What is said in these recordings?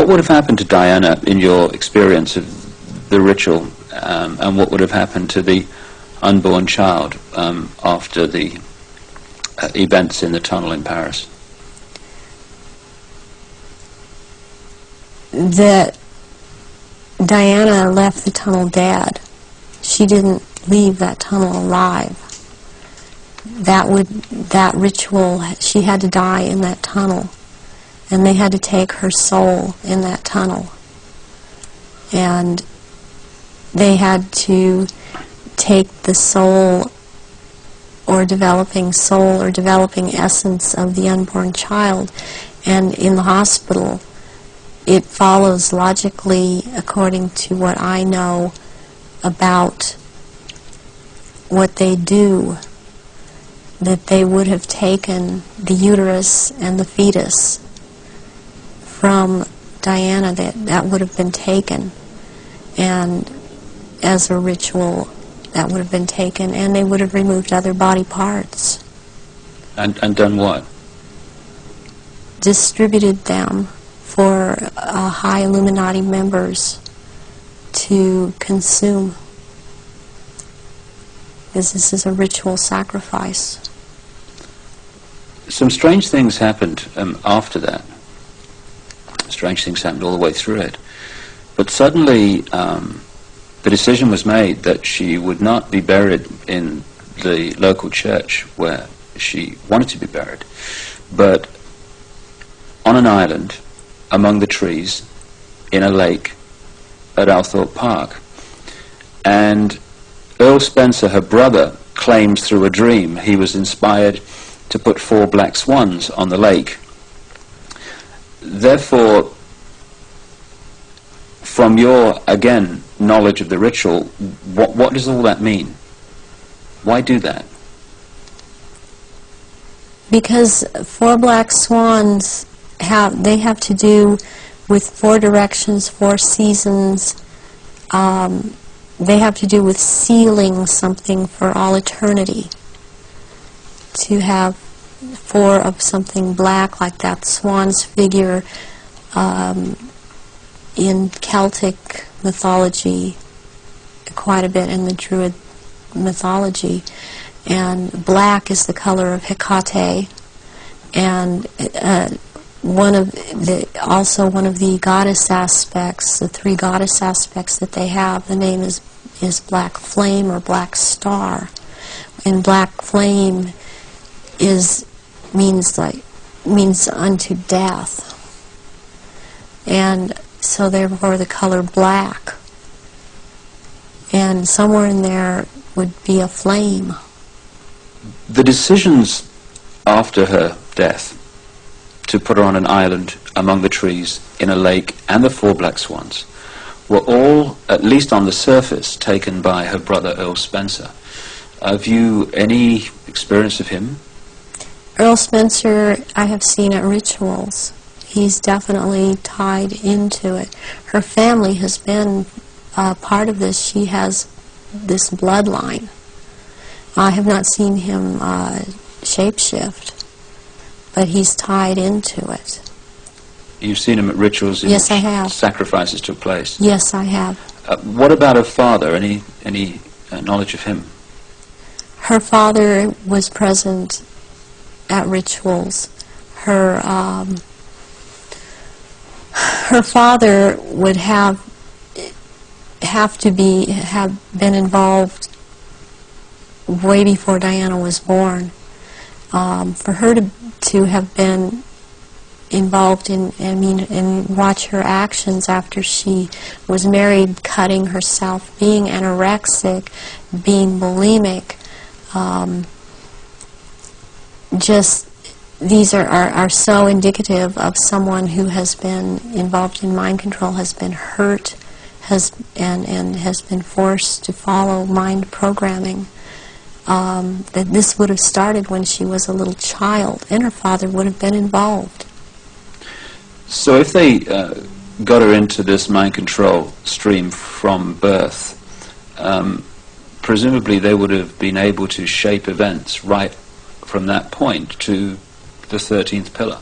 What would have happened to Diana in your experience of the ritual, and what would have happened to the unborn child after the events in the tunnel in Paris? That Diana left the tunnel dead. She didn't leave that tunnel alive. That ritual, she had to die in that tunnel, and they had to take her soul in that tunnel, and they had to take the soul or developing essence of the unborn child, and in the hospital it follows logically, according to what I know about what they do, that they would have taken the uterus and the fetus from Diana, that would have been taken, and as a ritual that would have been taken, and they would have removed other body parts. And done what? Distributed them for high Illuminati members to consume, because this is a ritual sacrifice. Some strange things happened after that. Strange things happened all the way through it. But suddenly the decision was made that she would not be buried in the local church where she wanted to be buried, but on an island among the trees in a lake at Althorpe Park. And Earl Spencer, her brother, claims through a dream he was inspired to put 4 black swans on the lake. Therefore, from your, again, knowledge of the ritual, what does all that mean? Why do that? Because 4 black swans have to do with 4 directions, 4 seasons. They have to do with sealing something for all eternity. To have 4 of something black, like that swan's figure in Celtic mythology, quite a bit in the Druid mythology, and black is the color of Hecate, and one of the goddess aspects, the 3 goddess aspects that they have, the name is Black Flame or Black Star, and Black Flame means unto death, and so therefore the color black, and somewhere in there would be a flame. The decisions after her death to put her on an island among the trees in a lake and the 4 black swans were all, at least on the surface, taken by her brother Earl Spencer. Have you any experience of him? Earl Spencer I have seen at rituals. He's definitely tied into it. Her family has been part of this. She has this bloodline. I have not seen him shapeshift, but he's tied into it. You've seen him at rituals in yes, which I have. Sacrifices took place? Yes, I have. What about her father? Any knowledge of him? Her father was present at rituals. Her father would have been involved way before Diana was born. For her to have been involved in watch her actions after she was married, cutting herself, being anorexic, being bulimic, these are so indicative of someone who has been involved in mind control, has been hurt, and has been forced to follow mind programming. That this would have started when she was a little child, and her father would have been involved. So if they got her into this mind control stream from birth, presumably they would have been able to shape events right from that point to the 13th pillar.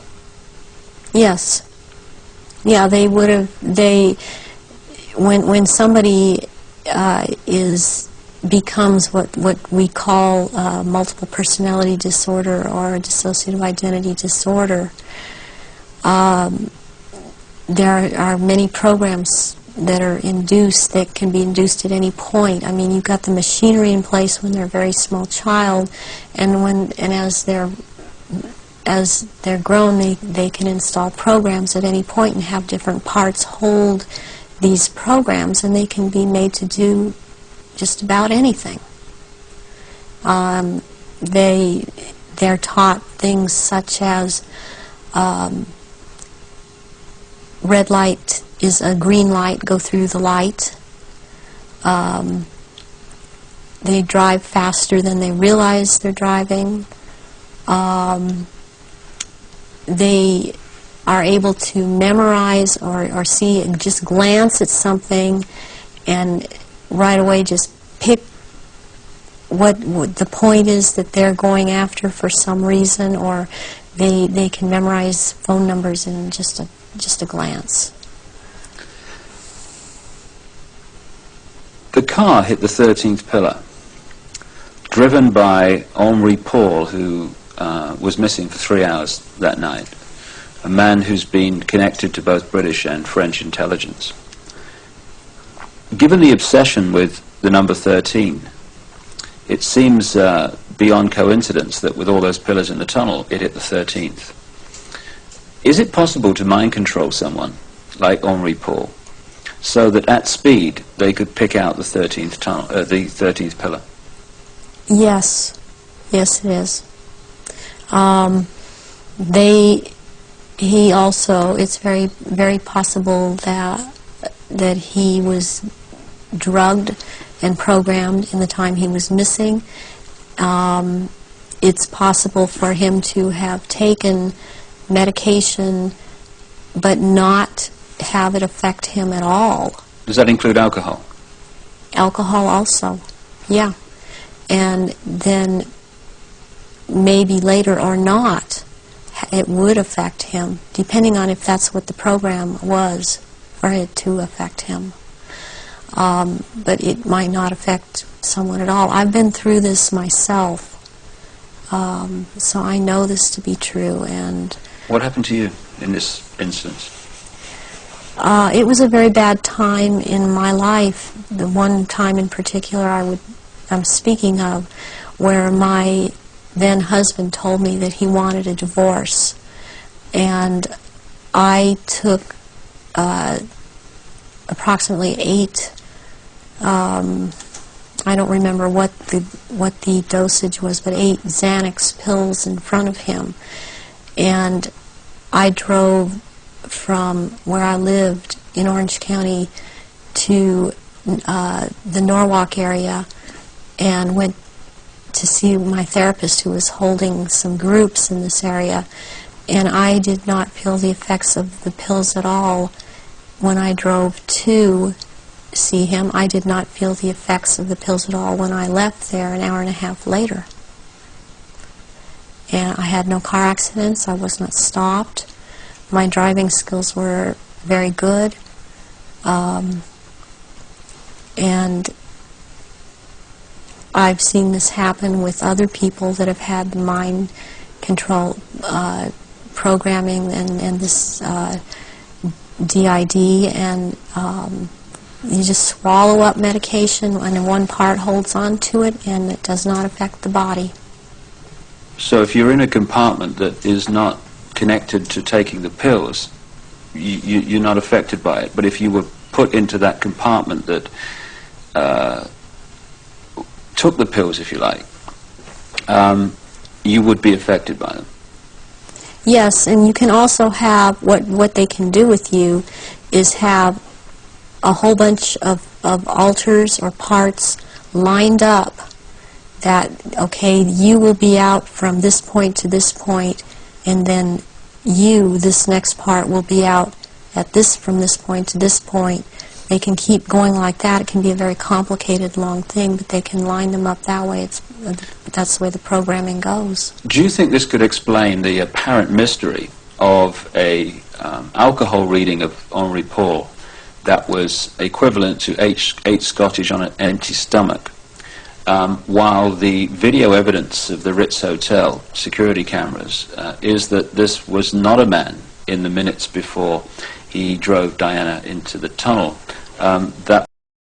Yes. Yeah, they would have. When somebody becomes what we call multiple personality disorder or dissociative identity disorder, there are many programs that are induced, that can be induced at any point. I mean, you've got the machinery in place when they're a very small child, and as they're grown, they can install programs at any point and have different parts hold these programs, and they can be made to do just about anything. They're taught things such as red light is a green light, go through the light. They drive faster than they realize they're driving. They are able to memorize or see and just glance at something and right away just pick what the point is that they're going after for some reason, or they can memorize phone numbers in just a glance. The car hit the 13th pillar, driven by Henri Paul, who was missing for 3 hours that night, a man who's been connected to both British and French intelligence. Given the obsession with the number 13, it seems beyond coincidence that with all those pillars in the tunnel, it hit the 13th. Is it possible to mind control someone like Henri Paul so that at speed they could pick out the 13th tunnel, the 13th pillar? Yes, yes, it is. He also, it's very, very possible that he was drugged and programmed in the time he was missing. It's possible for him to have taken medication but not have it affect him at all. Does that include alcohol? Alcohol also, yeah. And then maybe later or not, it would affect him, depending on if that's what the program was for it to affect him. But it might not affect someone at all. I've been through this myself, so I know this to be true. And what happened to you in this instance? It was a very bad time in my life. The one time in particular I'm speaking of, where my then husband told me that he wanted a divorce, and I took approximately 8. I don't remember what the dosage was, but 8 Xanax pills in front of him, and I drove from where I lived in Orange County to the Norwalk area and went to see my therapist, who was holding some groups in this area, and I did not feel the effects of the pills at all when I drove to see him. I did not feel the effects of the pills at all when I left there an hour and a half later. And I had no car accidents. I was not stopped. My driving skills were very good. And I've seen this happen with other people that have had mind control programming and this DID, and you just swallow up medication and one part holds on to it and it does not affect the body. So if you're in a compartment that is not connected to taking the pills, you're not affected by it. But if you were put into that compartment that took the pills, if you like, you would be affected by them. Yes, and you can also have, what they can do with you is have a whole bunch of alters or parts lined up that, okay, you will be out from this point to this point, and then you, this next part, will be out at this, from this point to this point. They can keep going like that. It can be a very complicated, long thing, but they can line them up that way. That's the way the programming goes. Do you think this could explain the apparent mystery of a alcohol reading of Henri Paul that was equivalent to 8 Scottish on an empty stomach, while the video evidence of the Ritz Hotel security cameras is that this was not a man in the minutes before he drove Diana into the tunnel. That